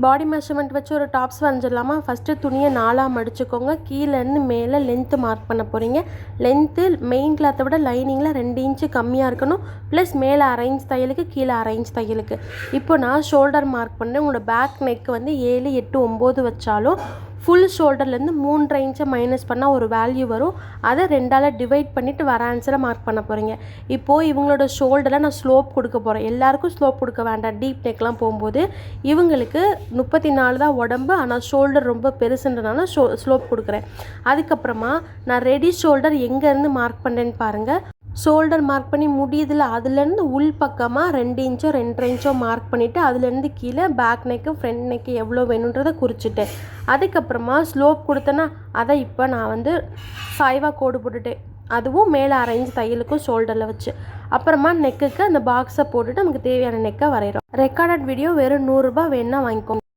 பாடி measurement வச்சு ஒரு tops வரைஞ்சிடலாமா? First துணியை 4ஆக மடிச்சுக்கோங்க. கீழேருந்து மேலே லென்த்து மார்க் பண்ண போகிறீங்க. லென்த்து மெயின் கிளாத்தை விட லைனிங்கில் 2 இன்ச்சு கம்மியாக இருக்கணும். ப்ளஸ் மேலே 1/2 இன்ச் தையலுக்கு, கீழே 1/2 இன்ச் தையலுக்கு. இப்போ நான் ஷோல்டர் மார்க் பண்ணுறேன். உங்களோட பேக் நெக் வந்து 7, 8, 9 வச்சாலும் ஃபுல் ஷோல்டர்லேருந்து 3.5 இன்ச்சை மைனஸ் பண்ணால் ஒரு வேல்யூ வரும். அதை 2ஆல் டிவைட் பண்ணிவிட்டு வர ஆன்சரை மார்க் பண்ண போகிறீங்க. இப்போது இவங்களோட ஷோல்டரில் நான் ஸ்லோப் கொடுக்க போகிறேன். எல்லாருக்கும் ஸ்லோப் கொடுக்க வேண்டாம். டீப் நெக்லாம் போகும்போது இவங்களுக்கு 34 தான் உடம்பு, ஆனால் ஷோல்டர் ரொம்ப பெருசுன்றனால ஸ்லோப் கொடுக்குறேன். அதுக்கப்புறமா நான் ரெடி ஷோல்டர் எங்கேருந்து மார்க் பண்ணுறேன்னு பாருங்கள். ஷோல்டர் மார்க் பண்ணி முடியுதில்ல, அதுலேருந்து உள் பக்கமாக 2 இன்ச்சோ 2.5 இன்ச்சோ மார்க் பண்ணிவிட்டு அதுலேருந்து கீழே பேக் நெக்கு ஃப்ரண்ட் நெக்கு எவ்வளோ வேணுன்றதை குறிச்சிட்டேன். அதுக்கப்புறமா ஸ்லோப் கொடுத்தேன்னா அதை இப்போ நான் வந்து சாய்வாக கோடு போட்டுட்டேன். அதுவும் மேலே 1/2 இன்ச் தையலுக்கும் ஷோல்டரில் வச்சு. அப்புறமா நெக்குக்கு அந்த பாக்ஸை போட்டுட்டு நமக்கு தேவையான நெக்கை வரைகிறோம். ரெக்கார்டட் வீடியோ வெறும் 100 ரூபா வேணுன்னா வாங்கிக்கோங்க.